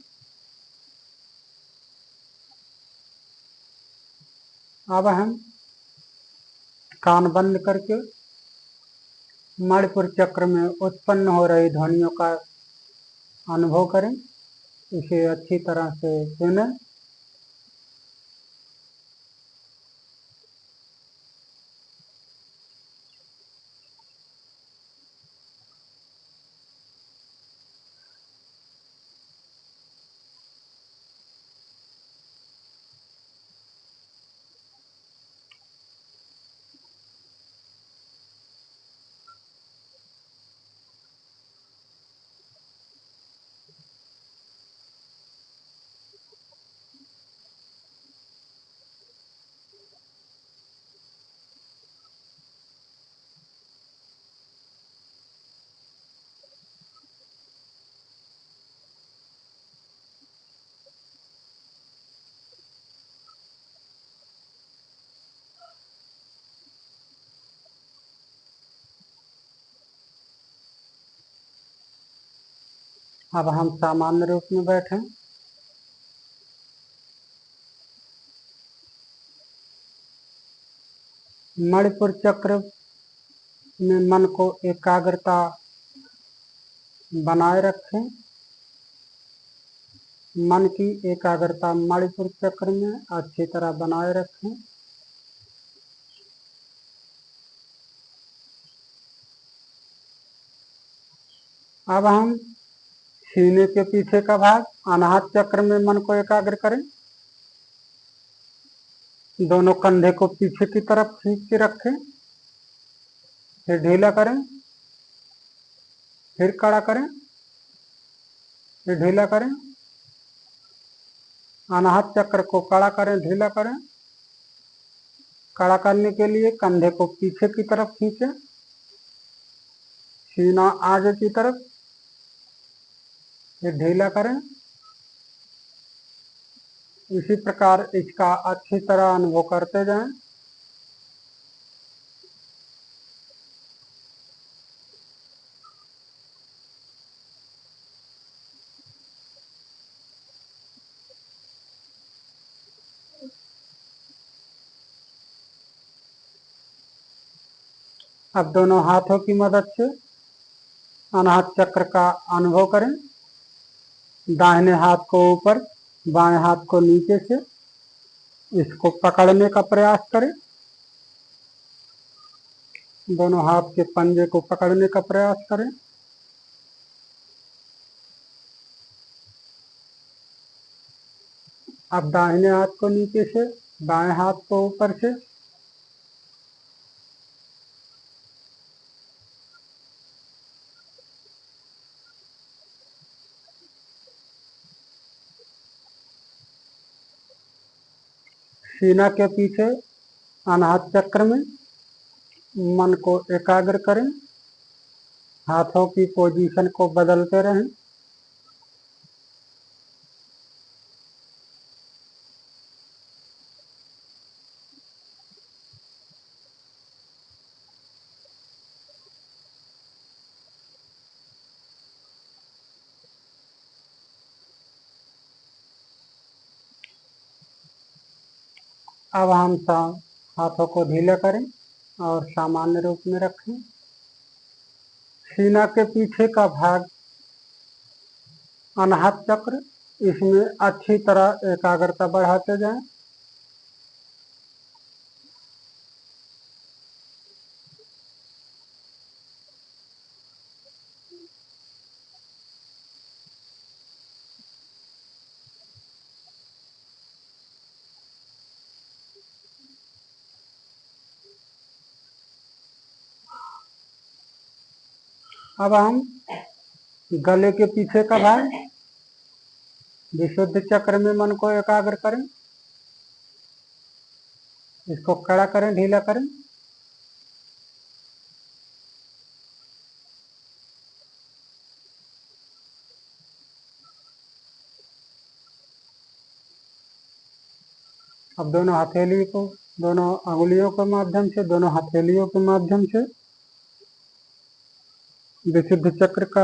अब हम कान बंद करके मणिपुर चक्र में उत्पन्न हो रही ध्वनियों का अनुभव करें। इसे अच्छी तरह से सुनें। अब हम सामान्य रूप में बैठें। मणिपुर चक्र में मन को एकाग्रता बनाए रखें। मन की एकाग्रता मणिपुर चक्र में अच्छी तरह बनाए रखें। अब हम सीने के पीछे का भाग अनाहत चक्र में मन को एकाग्र करें। दोनों कंधे को पीछे की तरफ खींच के रखें। फिर ढीला करें, फिर कड़ा करें, फिर ढीला करें। अनाहत चक्र को कड़ा करें, ढीला करें। कड़ा करने के लिए कंधे को पीछे की तरफ खींचें, सीना आगे की तरफ, फिर ढीला करें। इसी प्रकार इसका अच्छी तरह अनुभव करते जाएं। अब दोनों हाथों की मदद से अनाहत चक्र का अनुभव करें। दाहिने हाथ को ऊपर, बाएं हाथ को नीचे से इसको पकड़ने का प्रयास करें। दोनों हाथ के पंजे को पकड़ने का प्रयास करें। अब दाहिने हाथ को नीचे से, बाएं हाथ को ऊपर से सीना के पीछे अनाहत चक्र में मन को एकाग्र करें, हाथों की पोजीशन को बदलते रहें। अब हम हाथों को ढीले करें और सामान्य रूप में रखें। सीना के पीछे का भाग अनाहत चक्र, इसमें अच्छी तरह एकाग्रता बढ़ाते जाएं। अब हम गले के पीछे का भाग विशुद्ध चक्र में मन को एकाग्र करें, इसको कड़ा करें, ढीला करें। अब दोनों हथेली को, दोनों अंगुलियों के माध्यम से, दोनों हथेलियों के माध्यम से विशुद्ध चक्र का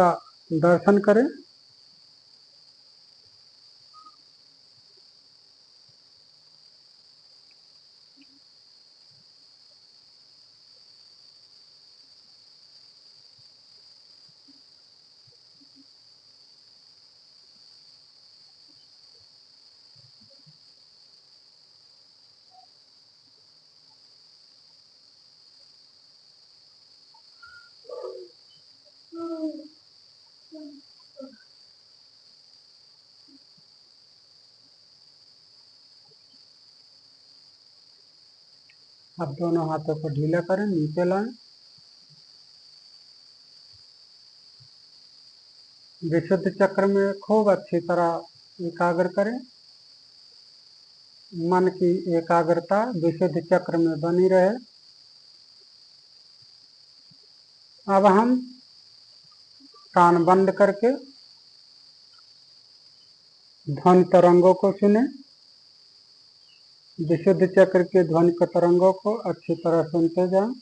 दर्शन करें। अब दोनों हाथों को ढीला करें, नीचे लाएं। विशुद्ध चक्र में खूब अच्छी तरह एकाग्र करें। मन की एकाग्रता विशुद्ध चक्र में बनी रहे। अब हम कान बंद करके ध्वनि तरंगों को सुने। विशुद्ध चक्र के ध्वनि के तरंगों को अच्छी तरह सुनते जाएं।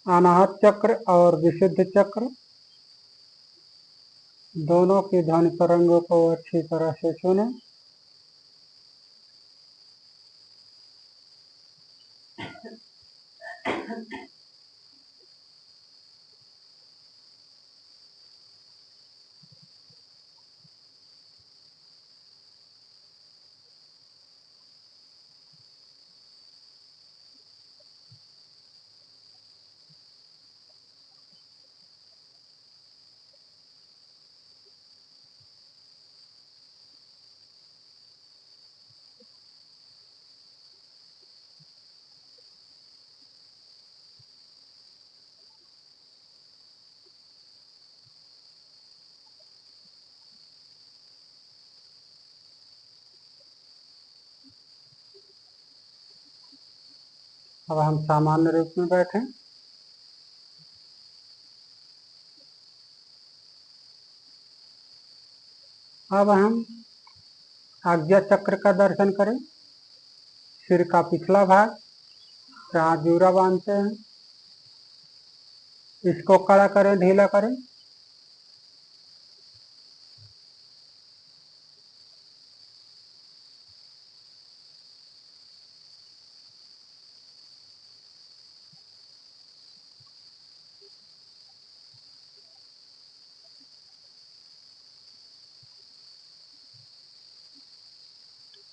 अनाहत चक्र और विशुद्ध चक्र दोनों की ध्वनि तरंगों को अच्छी तरह से सुने। अब हम सामान्य रूप में बैठें। अब हम आज्ञा चक्र का दर्शन करें। सिर का पिछला भाग जहाँ जूरा बांधते हैं, इसको कड़ा करें, ढीला करें।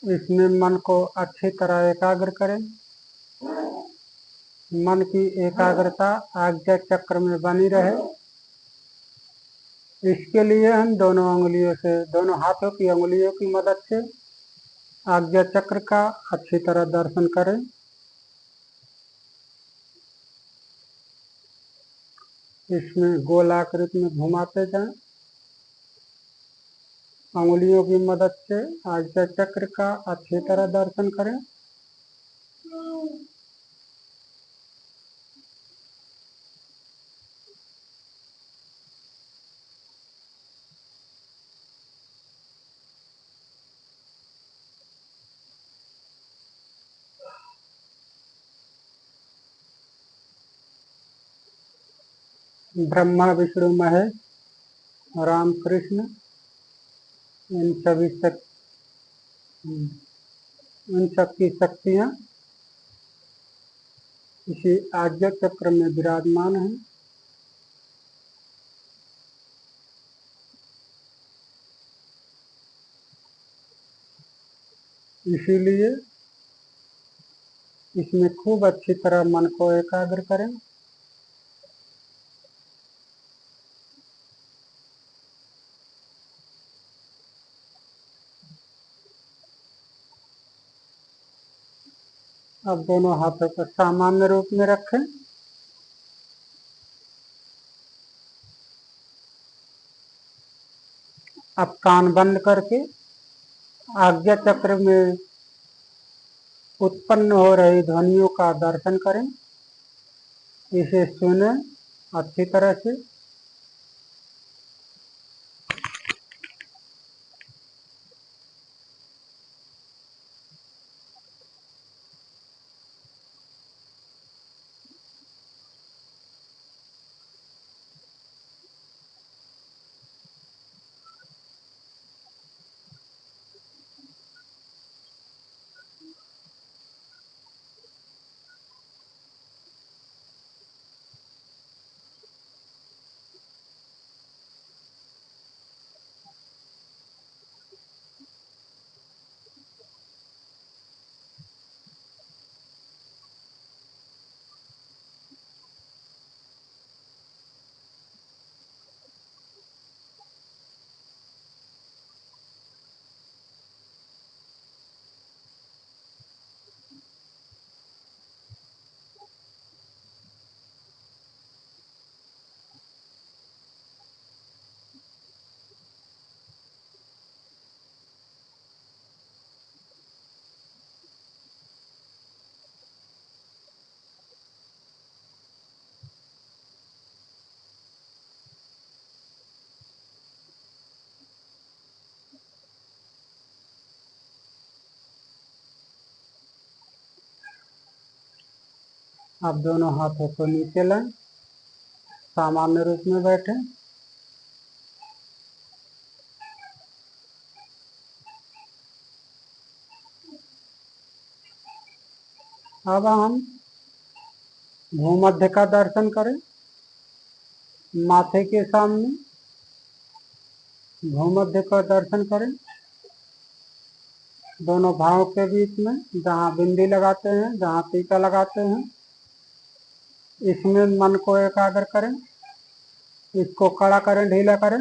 इसमें मन को अच्छी तरह एकाग्र करें। मन की एकाग्रता आज्ञा चक्र में बनी रहे, इसके लिए हम दोनों अंगुलियों से, दोनों हाथों की अंगुलियों की मदद से आज्ञा चक्र का अच्छी तरह दर्शन करें। इसमें गोलाकृति में घुमाते जाएं अंगुलियों की मदद से। आज्ञा चक्र का अच्छी तरह दर्शन करें। ब्रह्मा विष्णु महेश राम कृष्ण इन सभी इन सबकी शक्तियां इसी आज्ञा चक्र में विराजमान है। इसीलिए इसमें खूब अच्छी तरह मन को एकाग्र करें। अब दोनों हाथों को सामान्य रूप में रखें। अब कान बंद करके आज्ञा चक्र में उत्पन्न हो रही ध्वनियों का दर्शन करें। इसे सुने अच्छी तरह से। अब दोनों हाथों को नीचे लाएं, सामान्य रूप में बैठे। अब हम भूमध्य का दर्शन करें। माथे के सामने भूमध्य का दर्शन करें। दोनों भावों के बीच में जहाँ बिंदी लगाते हैं, जहाँ टीका लगाते हैं, इसमें मन को एकाग्र करें। इसको कड़ा करें, ढीला करें।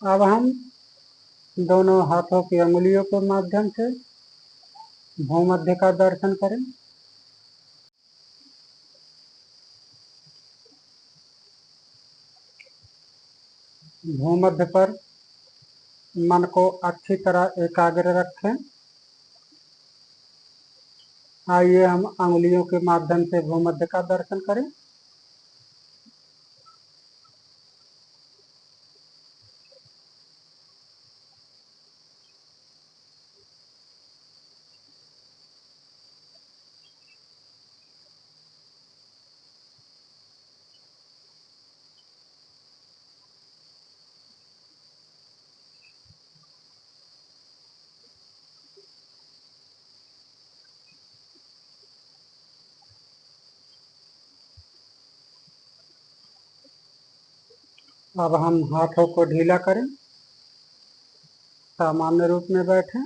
अब हम दोनों हाथों की अंगुलियों के माध्यम से भूमध्य का दर्शन करें। भूमध्य पर मन को अच्छी तरह एकाग्र रखें। आइए हम अंगुलियों के माध्यम से भूमध्य का दर्शन करें। अब हम हाथों को ढीला करें, सामान्य रूप में बैठें।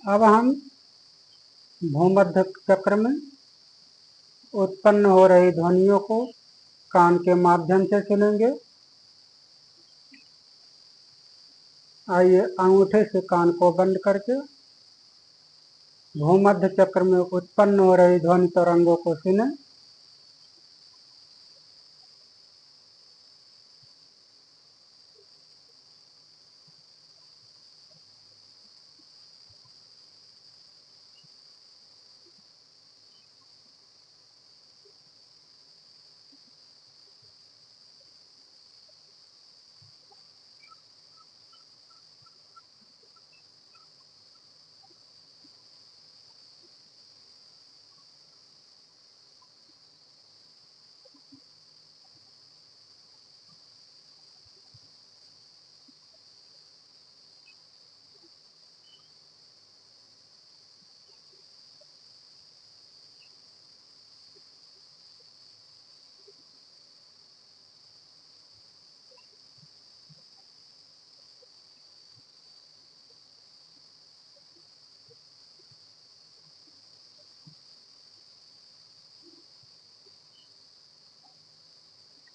अब हम भूमध्य चक्र में उत्पन्न हो रही ध्वनियों को कान के माध्यम से सुनेंगे। आइए अंगूठे से कान को बंद करके भूमध्य चक्र में उत्पन्न हो रही ध्वनि तरंगों को सुने।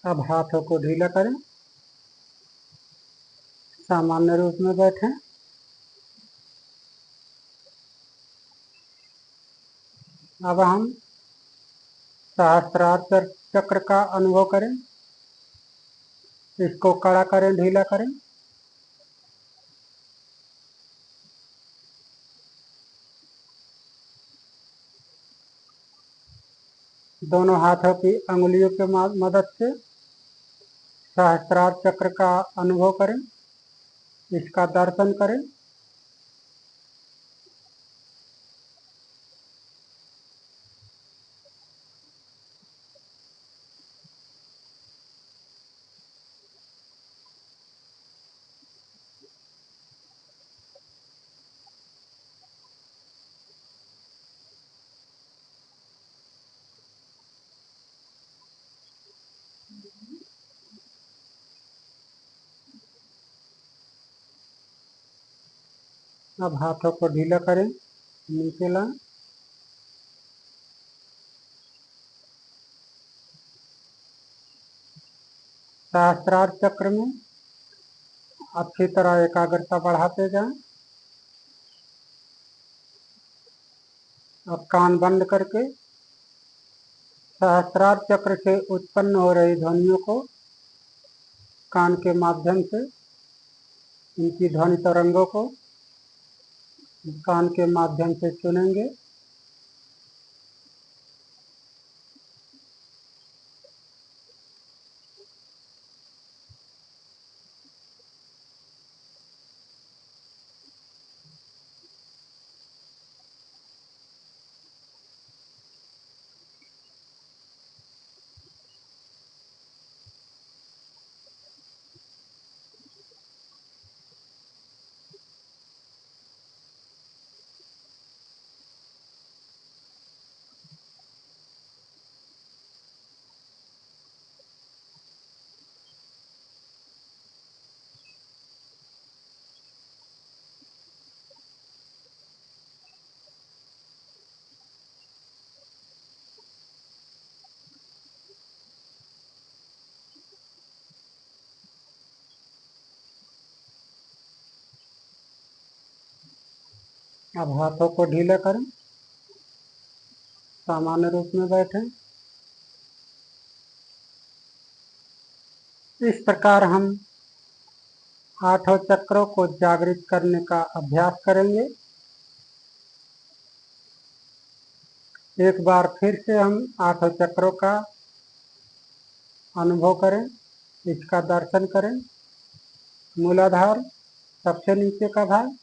अब हाथों को ढीला करें, सामान्य रूप में बैठें। अब हम सहस्त्रार चक्र का अनुभव करें, इसको कड़ा करें, ढीला करें। दोनों हाथों की अंगुलियों के मदद से सहस्त्रार चक्र का अनुभव करें, इसका दर्शन करें। अब हाथों को ढीला करें, नीचे लाएं। सहस्त्रार चक्र में अच्छी तरह एकाग्रता बढ़ाते जाएं। अब कान बंद करके सहस्त्रार चक्र से उत्पन्न हो रही ध्वनियों को कान के माध्यम से, इनकी ध्वनि तरंगों को कान के माध्यम से सुनेंगे। अब हाथों को ढीला करें, सामान्य रूप में बैठें। इस प्रकार हम आठों चक्रों को जागृत करने का अभ्यास करेंगे। एक बार फिर से हम आठों चक्रों का अनुभव करें, इसका दर्शन करें। मूलाधार सबसे नीचे का भाग,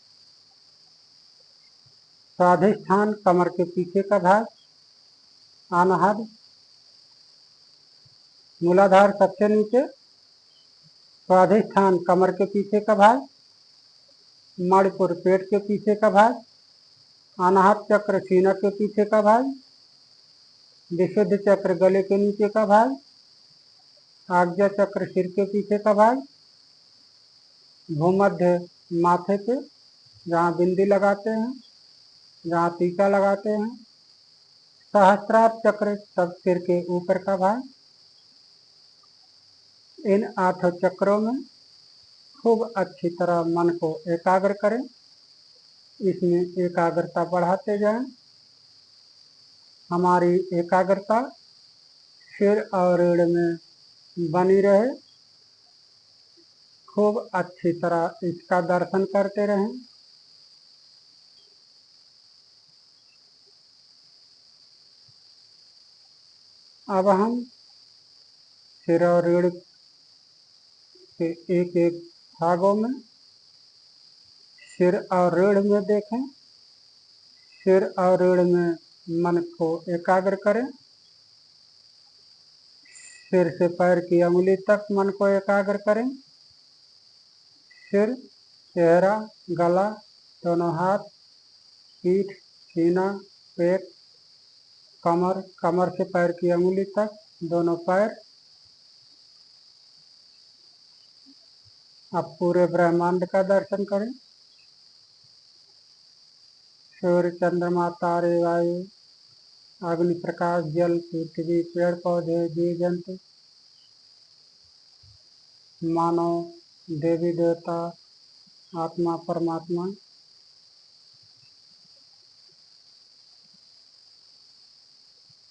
स्वाधिष्ठान कमर के पीछे का भाग, अनाहत मूलाधार सबसे नीचे, स्वाधिष्ठान कमर के पीछे का भाग, मणिपुर पेट के पीछे का भाग, अनाहत चक्र सीना के पीछे का भाग, विशुद्ध चक्र गले के नीचे का भाग, आज्ञा चक्र सिर के पीछे का भाग, भूमध्य माथे पे जहाँ बिंदी लगाते हैं, जहाँ टीका लगाते हैं, सहस्त्रार चक्र सब सिर के ऊपर का भाग। इन 8 चक्रों में खूब अच्छी तरह मन को एकाग्र करें, इसमें एकाग्रता बढ़ाते जाएं। हमारी एकाग्रता सिर और रीढ़ में बनी रहे, खूब अच्छी तरह इसका दर्शन करते रहें। अब हम सिर और रीढ़ के एक एक भागों में सिर और रीढ़ में देखें। सिर और रीढ़ में मन को एकाग्र करें। सिर से पैर की अंगुली तक मन को एकाग्र करें। सिर, चेहरा, गला, दोनों हाथ, पीठ, सीना, पेट, कमर, कमर से पैर की अंगुली तक, दोनों पैर। अब पूरे ब्रह्मांड का दर्शन करें। सूर्य, चंद्रमा, तारे, वायु, अग्नि, प्रकाश, जल, पृथ्वी, पेड़ पौधे, जीव जंतु, मानव, देवी देवता, आत्मा, परमात्मा।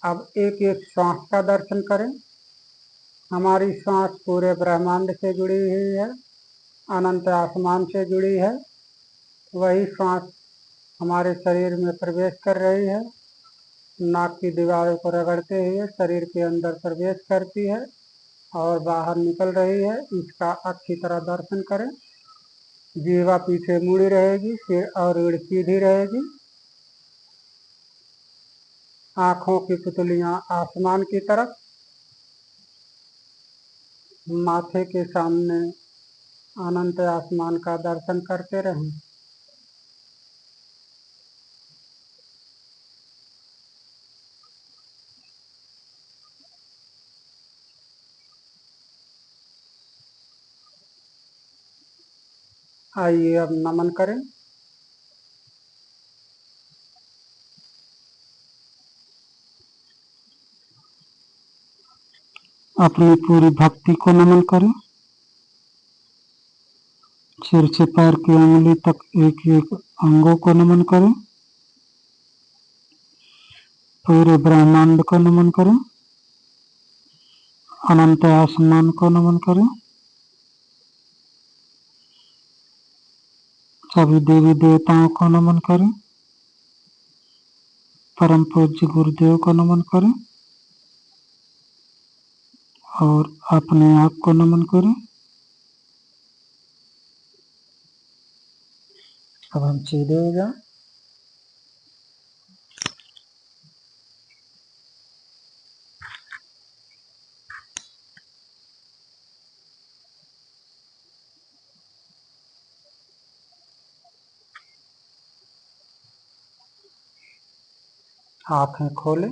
अब एक एक श्वास का दर्शन करें। हमारी श्वास पूरे ब्रह्मांड से जुड़ी हुई है, अनंत आसमान से जुड़ी है। वही श्वास हमारे शरीर में प्रवेश कर रही है, नाक की दीवारों को रगड़ते हुए शरीर के अंदर प्रवेश करती है और बाहर निकल रही है। इसका अच्छी तरह दर्शन करें। जीवा पीछे मुड़ी रहेगी, सिर और रीढ़ सीधी रहेगी। आंखों की पुतलियां आसमान की तरफ, माथे के सामने अनंत आसमान का दर्शन करते रहें। आइए अब नमन करें। अपनी पूरी भक्ति को नमन करें। सिर से पैर की अंगुली तक एक एक अंगों को नमन करें। पूरे ब्रह्मांड को नमन करें। अनंत आसमान को नमन करें। सभी देवी देवताओं को नमन करें। परम पूज्य गुरुदेव को नमन करें और अपने आप को नमन करें। अब हम सीधे हो जाएं। आंखें खोलें।